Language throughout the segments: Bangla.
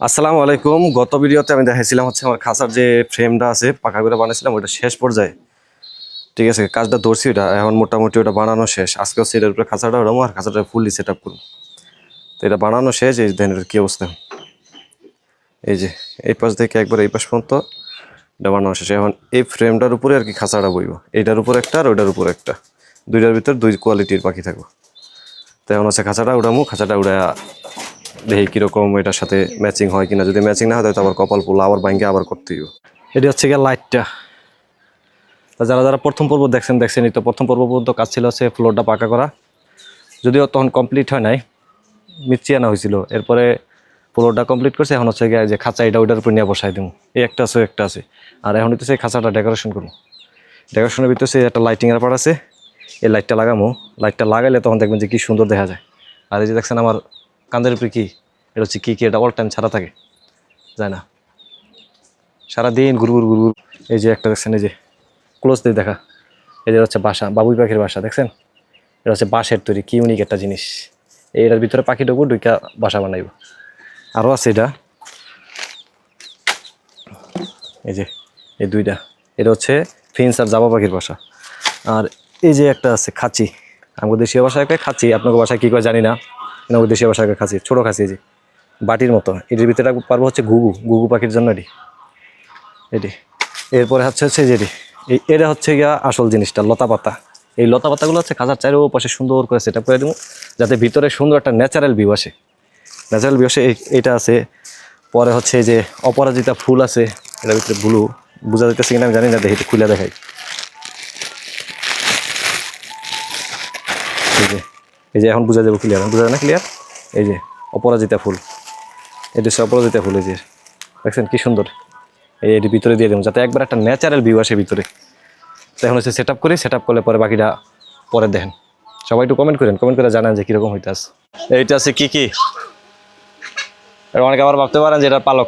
আসসালামু আলাইকুম। গত ভিডিওতে আমি দেখাইছিলাম হচ্ছে আমার খাঁচার যে ফ্রেমটা আছে পাকা করে বানাইছিলাম ওইটা শেষ পর্যায়ে। ঠিক আছে, কাজটা ধরছি, ওটা এখন মোটামুটি ওটা বানানো শেষ। আজকে হচ্ছে এটার উপরে খাঁচাটা ওরকম আর খাঁচাটা ফুললি সেট আপ করবো। তো এটা বানানো শেষ। এই দেন এটার কী অবস্থা, এই যে এই পাশ থেকে একবার এই পাশ পর্যন্ত এটা বানানো শেষ। এখন এই ফ্রেমটার উপরে আর কি খাঁচাটা বইব, এইটার উপর একটা আর ওইটার উপর একটা, দুইটার ভিতর দুই কোয়ালিটির পাখি থাকবো। তো এখন হচ্ছে খাঁচাটা উড়ামো, খাঁচাটা উড়া দেখি কীরকম এটার সাথে ম্যাচিং হয় কিনা। যদি ম্যাচিং না হয় তাহলে আবার কপাল পোলা আবার ব্যাঙ্কে আবার করতে হইব। এটি হচ্ছে গিয়ে লাইটটা। যারা যারা প্রথম পর্ব দেখছেনই তো। প্রথম পর্ব পর্যন্ত কাজ ছিল হচ্ছে ফ্লোরটা পাকা করা, যদিও তখন কমপ্লিট হয় নাই, মিচিয়ে আনা হয়েছিল। এরপরে ফ্লোরটা কমপ্লিট করছে, এখন হচ্ছে গিয়ে যে খাঁচা এটা ওইটার উপর নিয়ে বসাই দেবো। এই একটা আছে একটা আছে, আর এখন হচ্ছে এই খাঁচাটা ডেকোরেশন করবো। ডেকোরেশনের ভিতরে একটা লাইটিংয়ের পার্ট আছে, এই লাইটটা লাগামো। লাইটটা লাগাইলে তখন দেখবেন যে কী সুন্দর দেখা যায়। আর এই যে দেখছেন আমার কান্দের উপরে কি, এটা হচ্ছে কি এটা অল টাইম ছাড়া থাকে, যায় না, সারাদিন ঘুরঘুর ঘুরঘুর। এই যে একটা দেখছেন, এই যে ক্লোজ দিয়ে দেখা, এই যে হচ্ছে বাসা, বাবুই পাখির বাসা দেখছেন। এটা হচ্ছে বাঁশের তৈরি, কি ইউনিক একটা জিনিস। এইটার ভিতরে পাখি ঢুকবো, ঢুকা বাসা বানাইব। আরও আছে এটা, এই যে এই দুইটা, এটা হচ্ছে ফিন্স আর জাবা পাখির বাসা। আর এই যে একটা আছে খাঁচি, আমাদের দেশীয় ভাষায় খাঁচি, আপনাকে বাসায় কী করে জানি না, আমাদের দেশীয় ভাষায় খাঁচি, ছোটো খাঁচি, এই যে বাটির মতো। এটির ভিতরে পারবো হচ্ছে ঘুঘু, ঘুঘু পাখির জন্য এটি। এরপরে হচ্ছে যেটি এটা হচ্ছে গিয়া আসল জিনিসটা, লতা পাতা। এই লতা পাতাগুলো হচ্ছে খাঁচার চারিপাশে সুন্দর করে সেট আপ করে দেবো, যাতে ভিতরে সুন্দর একটা ন্যাচারাল ভিউ আসে। ন্যাচারাল ভিউ আসে এইটা আছে। পরে হচ্ছে যে অপরাজিতা ফুল আছে, এটার ভিতরে ব্লু, বোঝা যাইতেছে কিনা আমি জানি না, দেখি খুলে দেখাই। এই যে এখন বোঝা যাবো ক্লিয়ার, বোঝা যায় না ক্লিয়ার। এই যে অপরাজিতা ফুল, এটা হচ্ছে অপরাজিতা ফুল। এই যে দেখছেন কি সুন্দর। এর ভিতরে দিয়ে দেবো যাতে একবার একটা ন্যাচারাল ভিউ আসে ভিতরে। তো এখন হচ্ছে সেট আপ করি, সেট আপ করলে পরে বাকিটা পরে দেখেন। সবাই একটু কমেন্ট করেন, কমেন্ট করে জানান যে কীরকম হইতে আছে। এইটা আছে কি কি, অনেকে আবার ভাবতে পারেন যে এটা পালক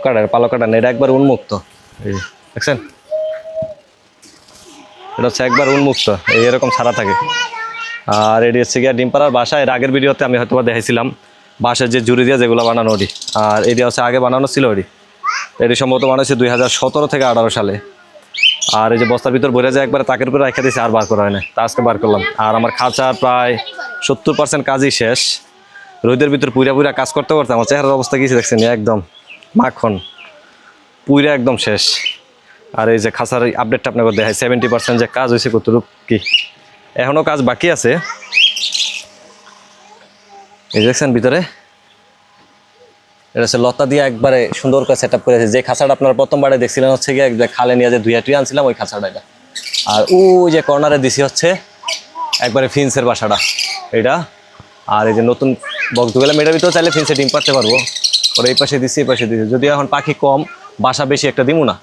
কাটা না, এটা একবার উন্মুক্ত। এই দেখছেন, এটা হচ্ছে একবার উন্মুক্ত, এরকম ছাড়া থাকে। আর এটি হচ্ছে গিয়ে ডিম পাড়ার বাসা। এর আগের ভিডিওতে আমি হয়তো দেখাইছিলাম বাসার যে জুড়ি দিয়ে যেগুলো বানানো ওটি। আর এটি হচ্ছে আগে বানানো ছিল ওটি, এটি সম্ভবত বানাইছে 2017 থেকে 18 সালে। আর এই যে বস্তার ভিতর ভরে যায় একবারে তাকের উপরে রেখে দিয়েছে, আর বার করা হয় না, তা আজকে বার করলাম। আর আমার খাঁচার প্রায় 70% কাজই শেষ। রোদের ভিতর পুইরা কাজ করতে করতে আমার চেহারার অবস্থা কিছু দেখছেন, একদম মাখন পুইরা একদম শেষ। আর এই যে খাঁচার আপডেটটা আপনাকে দেখায়, 70% যে কাজ হয়েছে, কতটুকু কি এখনও কাজ বাকি আছে। এই দেখছেন ভিতরে এটা হচ্ছে লতা দিয়ে একবারে সুন্দর করে সেট আপ করেছে। যে খাঁচাটা আপনারা প্রথমবারে দেখছিলেন হচ্ছে গিয়ে খালে নিয়ে যে ধুয়া টুয়ে আনছিলাম, ওই খাঁচাটা এটা। আর ওই যে কর্নারে দিছি হচ্ছে একবারে ফিন্সের বাসাটা এটা। আর এই যে নতুন বক্স গেলাম, এটার ভিতরে চাইলে ফিন্সে ডিম পারতে পারবো। ওরা এই পাশে দিচ্ছি, এই পাশে দিচ্ছি। যদি এখন পাখি কম, বাসা বেশি একটা দিব না,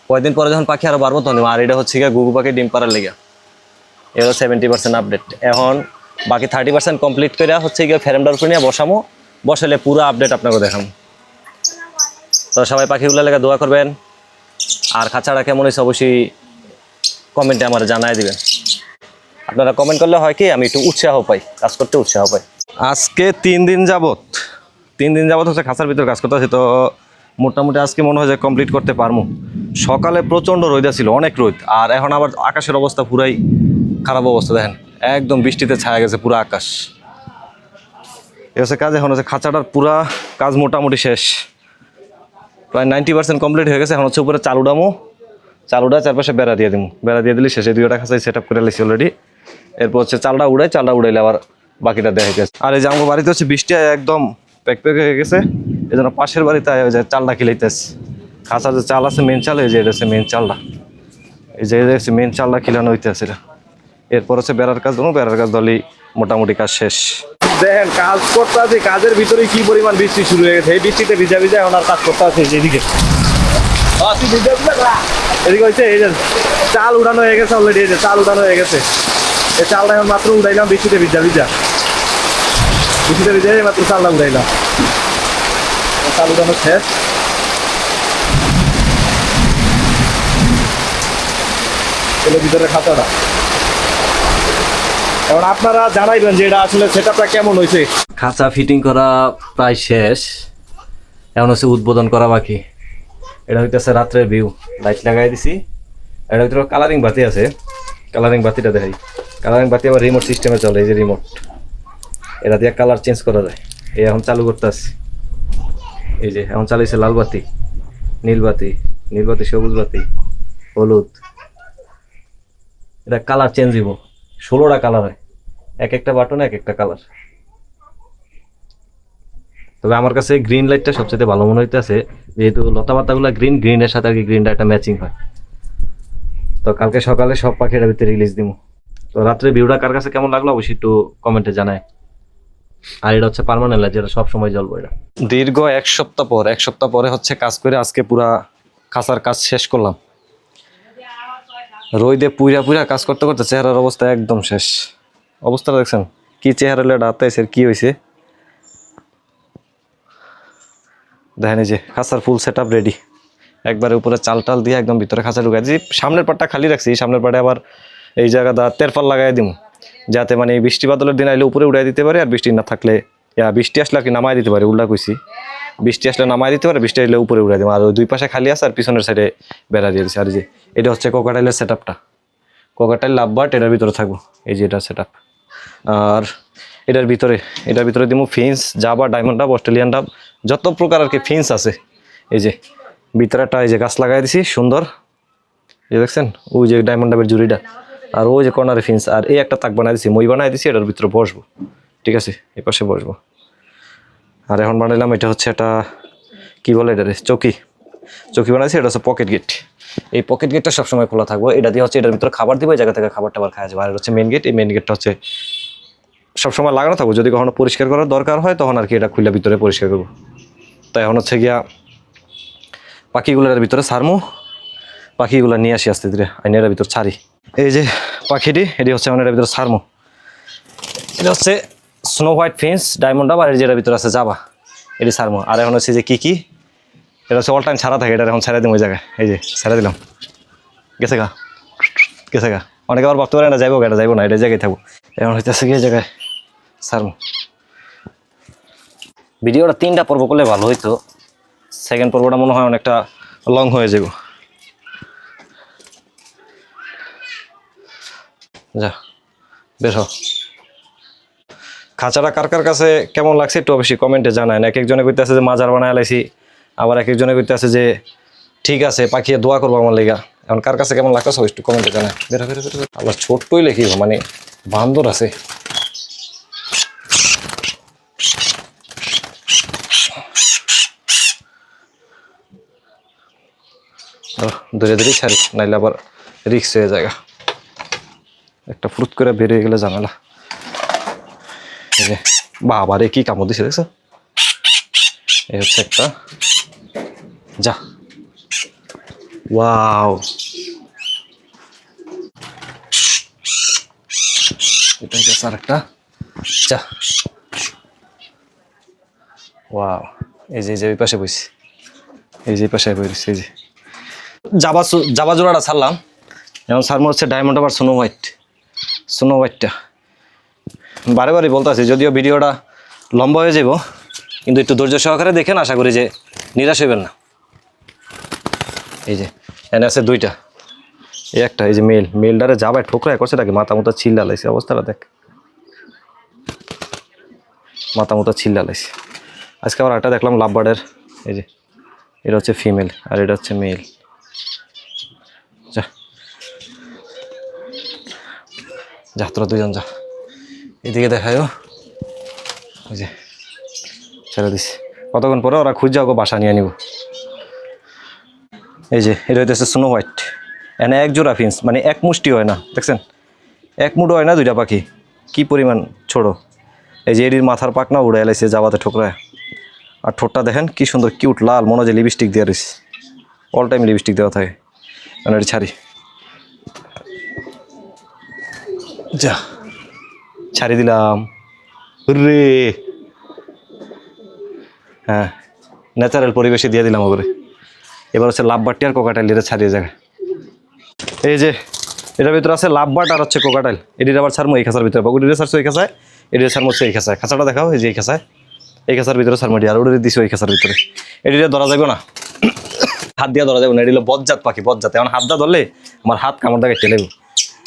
কয়েকদিন পরে যখন পাখি আরও বাড়বো তখন। আর এটা হচ্ছে গিয়ে ঘুঘু পাখি ডিম পাড়ার লেগে, এগুলো 70% আপডেট। এখন বাকি 30% কমপ্লিট করে হচ্ছে গিয়ে ফ্রেমটার উপরে নিয়ে বসামো, বসালে পুরো আপডেট আপনাকে দেখাবো। তো সবাই পাখিগুলো লেগে দোয়া করবেন। আর খাঁচাটা কেমন হয়েছে অবশ্যই কমেন্টে আমার জানাই দিবেন। আপনারা কমেন্ট করলে হয় কি আমি একটু উৎসাহ পাই, কাজ করতে উৎসাহ পাই। আজকে 3 দিন যাবত হচ্ছে খাঁচার ভিতরে কাজ করতে আছে। তো মোটামুটি আজকে মনে হয় যে কমপ্লিট করতে পারবো। সকালে প্রচণ্ড রোদ ছিল, অনেক রোদ। আর এখন আবার আকাশের অবস্থা পুরাই খারাপ অবস্থা, দেখেন একদম বৃষ্টিতে ছায়া গেছে পুরো আকাশ। এ হচ্ছে কাজ। এখন হচ্ছে খাঁচাটার পুরা কাজ মোটামুটি শেষ, প্রায় 90% কমপ্লিট হয়ে গেছে। এখন হচ্ছে উপরে চালুটা চারপাশে বেড়া দিয়ে দিব, বেড়া দিয়ে দিলে শেষে 2টা খাঁচাই সেট আপ করে লেছি অলরেডি। এরপর হচ্ছে চালটা উড়াইলে আবার বাকিটা দেখা গেছে। আর এই যে আমার বাড়িতে হচ্ছে বৃষ্টি একদম প্যাক হয়ে গেছে, এই জন্য পাশের বাড়িতে চালটা খিলাইতেছে। খাঁচার যে চাল আছে মেন চাল, এই যে এটা হচ্ছে মেন চালটা, এই যে মেন চালটা খিলানো হইতেছে এটা। এরপর হচ্ছে বেড়ার কাজ দেবো, বেড়ার কাজ দলই মোটামুটি কাজ শেষ। দেখেন কাজ করতে আছে, কাজের ভিতরে কি পরিমাণ বৃষ্টি শুরু হয়ে গেছে। এই বৃষ্টিতে ভিজা এখন আর কাজ করতে আছে। এদিকে এদিকে হচ্ছে এই যে চাল উড়ানো হয়ে গেছে অলরেডি, এই যে চাল উড়ানো হয়ে গেছে। এই চালটা এখন মাত্র উড়াইলাম, বৃষ্টিতে ভিজা মাত্র চালটা উড়াইলাম। চাল উড়ানো শেষ। ভিতরে খাঁচাটা এখন আপনারা জানাইবেন যে এটা আসলে সেটআপটা কেমন হয়েছে। খাঁচা ফিটিং করা প্রায় শেষ। এখন হচ্ছে উদ্বোধন করা বাকি। এটা হইতেছে রাত্রের ভিউ, লাইট লাগাই দিছি। এটা ভিতরে কালারিং বাতি আছে, কালারিং বাতিটা দেখাই। কালারিং বাতি আবার রিমোট সিস্টেমে চলে, এই যে রিমোট, এটা দিয়ে কালার চেঞ্জ করা যায়। এই এখন চালু করতে আসছি, এই যে এখন চালিয়েছে লাল বাতি, নীল বাতি, নীল বাতি, সবুজ বাতি, হলুদ। এটা কালার চেঞ্জ দিব, 16টা কালার হয়, এক একটা বাটনে এক একটা কালার। তবে আমার কাছে গ্রিন লাইটটা সবচেয়ে ভালো মনে হইতেছে, যেহেতু লতা পাতাগুলো গ্রিন, গ্রিনের সাথে আর কি গ্রিনটা একটা ম্যাচিং হয়। তো কালকে সকালে সব পাখিটার ভিতরে রিলিজ দিব। তো রাত্রে ভিউটা কার কাছে কেমন লাগলো অবশ্যই একটু কমেন্টে জানায়। আর এটা হচ্ছে পার্মানেন্ট লাইট, যেটা সবসময় জ্বলবো। এটা দীর্ঘ এক সপ্তাহ পরে হচ্ছে কাজ করে আজকে পুরা খাঁচার কাজ শেষ করলাম। রোদে পুইরা কাজ করতে করতে চেহারার অবস্থা একদম শেষ। অবস্থাটা দেখছেন কি চেহারা ডাতাইছে, কি হয়েছে দেখেন। এই যে খাঁচার ফুল সেট আপ রেডি, একবারে উপরে চাল টাল দিয়ে একদম ভিতরে খাঁচা ঢুকাই দিই। সামনের পাটটা খালি রাখছি, সামনের পাটে আবার এই জায়গাটা তেরপাল লাগাই দিব, যাতে মানে বৃষ্টি বাদলের দিন আইলে উপরে উড়াই দিতে পারে, আর বৃষ্টি না থাকলে বৃষ্টি আসলে আর কি নামাই দিতে পারে। উল্টা কইছি, বৃষ্টি আসলে নামাই দিতে পারে, বৃষ্টি আসলে উপরে উড়াই দিব। আর ওই দুই পাশে খালি আছে, আর পিছনের সাইডে বেড়া দিয়ে দিচ্ছে। আর যে এটা হচ্ছে কোকাটাইলের সেট আপটা, কোকাটাইল লাভবার্ড এটার ভিতরে থাকবো। এই যে এটা সেট আপ। আর এটার ভিতরে দিব ফিন্স, জাবা, ডায়মন্ড ডাব, অস্ট্রেলিয়ান ডাব, যত প্রকার আর কি ফিন্স আছে। এই যে ভিতরেটা এই যে গাছ লাগাই দিছি সুন্দর, এই দেখছেন ওই যে ডায়মন্ড ডাবের জুড়িটা, আর ওই যে কর্নারে ফিন্স। আর এই একটা তাক বানাই দিছি, মই বানাই দিছি, এটার ভিতরে বসবো। ঠিক আছে, এই পাশে বসবো। আর এখন বানাইলাম এটা হচ্ছে এটা কি বলে এটারে, চকি বানাইছি। এটা হচ্ছে পকেট গেট। এই পকেট গেটটা সবসময় খোলা থাকবো। এটা দিয়ে হচ্ছে এটার ভিতরে খাবার দিব, এই জায়গা থেকে খাবার টাবার খাওয়া যাবে। আর হচ্ছে মেন গেট, এই মেন গেটটা হচ্ছে সবসময় লাগানো থাকবো। যদি কখনো পরিষ্কার করার দরকার হয় তখন আর কি এটা খুলে ভিতরে পরিষ্কার করবো। তাই এখন হচ্ছে গিয়া পাখিগুলোর ভিতরে ছাড়মু, পাখিগুলো নিয়ে আসি আস্তে ধীরে, আইনের ভিতর ছাড়ি। এই যে পাখিটি, এটি হচ্ছে আমার এটার ভিতরে ছাড়মু। এটা হচ্ছে স্নো হোয়াইট ফিন্স, ডায়মন্ড ডাব, আর যেটার ভিতরে আছে জাবা, এটি ছাড়মু। আর এখন হচ্ছে যে কি এটা হচ্ছে অল টাইম ছাড়া থাকে, এটা এখন ছেড়ে দিম ওই জায়গায়। এই যে ছেড়ে দিলাম, গেছে গা। অনেকে আবার ভাবতে পারে না যাইবো, এটা যাইবো না, এটা জায়গায় থাকবো। এখন হইতেছে কি জায়গায় ছাড়মু। ভিডিওটা 3টা পর্ব করলে ভালো হইতো, সেকেন্ড পর্বটা মনে হয় অনেকটা লং হয়ে যাব। যা বের হ। খাঁচাটা কার কার কাছে কেমন লাগছে একটু অবশ্যই কমেন্টে জানায়। এক একজনে কইতেছে যে মাজার বানায় লাইছি, আবার এক একজনে কইতেছে যে ঠিক আছে পাখিয়ে দোয়া করবো আমার লেগা। এখন কার কাছে কেমন লাগতেছে একটু কমেন্টে জানায়। বেরো আবার ছোট্টই লেখি, মানে বান্দর আছে। ধীরে ধীরে ছাড়ি, নাইলে আবার রিক্স হয়ে যায়। একটা ফ্রুট করে বেরিয়ে গেলে ঝামেলা। এই যে বাবারে কি কামড় দিছে দেখছো, এই হচ্ছে একটা। যা ওয়াও, এটা হচ্ছে আর একটা। যা ওয়াও, এই যে ওই পাশে বসছি, এই যে পাশে বসছি। এই যে জাবা জোড়াটা ছাড়লাম, এখন ছাড়মো হচ্ছে ডায়মন্ড আবার স্নো হোয়াইটটা। বারে বারে বলতেছি, যদিও ভিডিওটা লম্বা হয়ে যাব, কিন্তু একটু ধৈর্য সহকারে দেখেন, আশা করি যে নিরাশ হইবেন না। এই যে এনে আছে 2টা, এই একটা, এই যে মেলটারে যাবায় ঠোকরা করছে, তাকে মাথা মতো ছিল্লা লাইছে। অবস্থাটা দেখ, মাথা মতো ছিল্লা লাইছে। আজকে আবার একটা দেখলাম লাভবার্ডের, এই যে এটা হচ্ছে ফিমেল আর এটা হচ্ছে মেল। যা তোরা 2জন যা, এদিকে দেখায়ও। ওই যে ছেড়ে দিছি, কতক্ষণ পরে ওরা খুঁজে যাবো, বাসা নিয়ে নিব। এই যে এটা হইতেছে স্নো হোয়াইট, এনে 1 জোড়া ফিন্স, মানে 1 মুষ্টি হয় না, দেখছেন 1 মুঠো হয় না, 2টা পাখি, কি পরিমাণ ছোট। এই যে এটির মাথার পাকনা উড়ে এলাইছে যাবাতে ঠোকরায়। আর ঠোঁটটা দেখেন কি সুন্দর কিউট লাল, মনে হয় যে লিপস্টিক দিয়ে রয়েছে, অল টাইম লিপস্টিক দেওয়া থাকে। মানে এটি ছাড়ি, যা ছাড়ি দিলাম রে। হ্যাঁ, ন্যাচারাল পরিবেশে দিয়ে দিলাম ওপরে। এবার হচ্ছে লাভবার্ডটি আর কোকাটাইল ছাড়িয়ে জায়গায়। এই যে এটার ভিতরে আছে লাভবার্ড আর হচ্ছে কোকাটাইল। এটির আবার ছাড়মো এই খাঁচার ভিতরে, বগুড়িরে ছাড়ছো এই খাঁচায়, এটির ছাড়মো হচ্ছে এই খাঁচায়। খাঁচাটা দেখাও, এই যে এই খাঁচায় এই খাঁচার ভিতরে সারমাটি আর ওটা দিছি ওই খাঁচার ভিতরে। এটা ধরা যাবে না, হাত দিয়ে ধরা যাবে না, এটা হলো বজ্জাত পাখি, বজ্জাত। এখন হাত দিয়ে ধরলে আমার হাত কামড় দিয়ে কেটে নেব,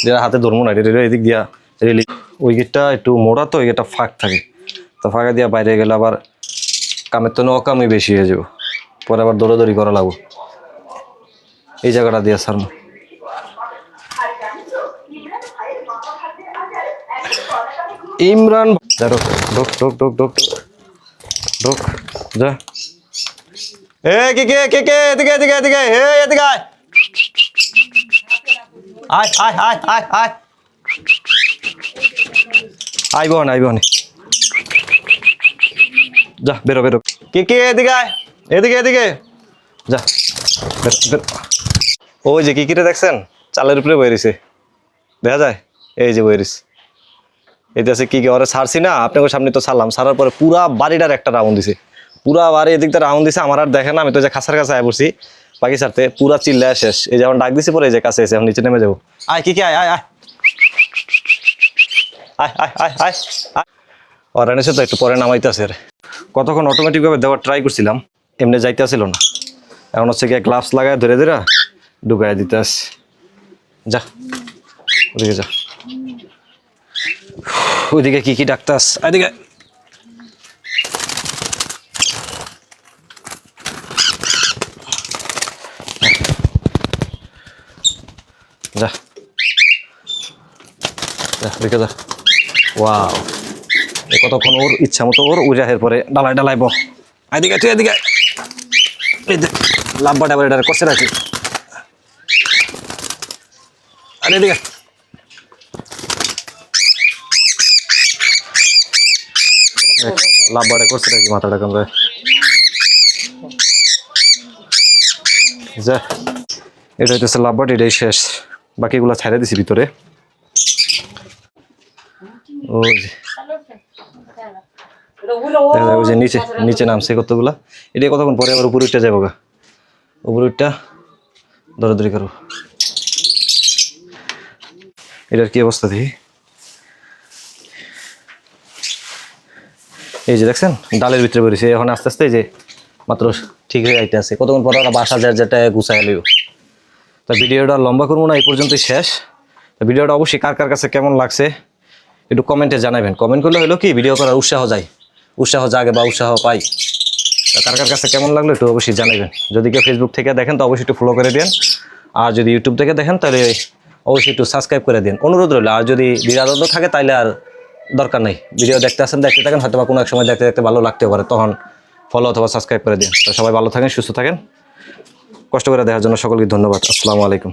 যেটা হাতে ধরবো না। এটা এদিক দিয়া রেলি, ওই গেটটা একটু মোড়া তো, ওই গেটটা ফাঁক থাকে, তো ফাঁকা দিয়া বাইরে গেলে আবার কামের তো অকামই বেশি হয়ে যাবো, পরে আবার দৌড়াদৌড়ি করা লাগবো। এই জায়গাটা দিয়া সারমো। ইমরান যা, ঢোক ঢোক ঢোক ঢোক ঢোক ঢোক যা। এ কে কে কে কে এদিকে এদিকে এদিকে, হে এদিকে আয় আয় আয় আয় আয় আয়, আইব না আইব না, যা বেরো বেরো। কে কে এদিকে আয়, এদিকে এদিকে যা, বেরো বেরো। ওই যে কিকিরে দেখছেন চালের উপরে বইরিছে, দেখা যায়, এই যে বইরিছে। এতে আছে কি কি, ওরা ছাড়ছি না আপনাকে সামনে তো ছাড়লাম, ছাড়ার পরে পুরা বাড়িটার একটা রাউন্ড দিছে, পুরা বাড়ি এদিকটা রাউন্ড দিছে। আমার আর দেখে না, আমি তো যে খাঁচার কাছে আয় পড়ছি পাখি ছাড়তে, পুরা চিল্লায় শেষ। এই যেমন ডাক দিছি পরে এই যে কাছে এসে এখন নিচে নেমে যাবো। আয় কি কি আয় আয় আয় আয় আয় আয় আয় আয়। ওরা এনেছে তো একটু পরে নামাইতেছে। কতক্ষণ অটোমেটিকভাবে দেওয়ার ট্রাই করছিলাম, এমনি যাইতে আসছিল না। এখন হচ্ছে গিয়ে গ্লাভস লাগায় ধরে ধরে ঢুকাই দিতে আসছে। যা ওদিকে যা, ওইদিকে কি কি ডাক্তার, এদিকে যা যা, ওদিকে যা। ওয়াও, কতক্ষণ ওর ইচ্ছা মতো ওর উজাহের পরে ডালায় ডালায় বল। এদিকে তুই এদিকে, লাভবাটা এটার করছে রাখি। আরে এদিকে লাভবাটা করছে রাখি, মাথাটা কামড়ায়। যা, এটা হইতেছে লাভবাট, এটাই শেষ, বাকিগুলো ছাইড়া দিছি ভিতরে। ওই যে নিচে নিচে নামছে কতগুলা, এটা কতক্ষণ পরে আবার উপরে উঠতে যাবো গা, উপরে উঠটা দৌড়াদৌড়ি করবো। এটার কি অবস্থা দেখি, এই যে দেখছেন ডালের ভিতরে বেরিয়েছে, এখন আস্তে আস্তে যে মাত্র ঠিক হয়ে যাইতে আছে, কতক্ষণ পরে ওরা বাসা যার যেটা গুছাই লইব। তো ভিডিওটা লম্বা করবো না, এই পর্যন্তই শেষ। তো ভিডিওটা অবশ্যই কার কার কাছে কেমন লাগছে একটু কমেন্টে জানাবেন। কমেন্ট করলে হলো কি ভিডিও করার উৎসাহ যায়, উৎসাহ জাগে বা উৎসাহ পাই। তো কার কার কাছে কেমন লাগলো একটু অবশ্যই জানাবেন। যদি কেউ ফেসবুক থেকে দেখেন তো অবশ্যই একটু ফলো করে দিন, আর যদি ইউটিউব থেকে দেখেন তাহলে অবশ্যই একটু সাবস্ক্রাইব করে দিন, অনুরোধ রইল। আর যদি বিরাদত থাকে তাহলে আর দরকার নেই, ভিডিও দেখতে আসেন দেখতে থাকেন, হয়তো বা কোনো এক সময় দেখতে দেখতে ভালো লাগতেও পারে, তখন ফলো অথবা সাবস্ক্রাইব করে দিন। তো সবাই ভালো থাকেন, সুস্থ থাকেন, কষ্ট করে দেখার জন্য সকলকে ধন্যবাদ। আসসালামু আলাইকুম।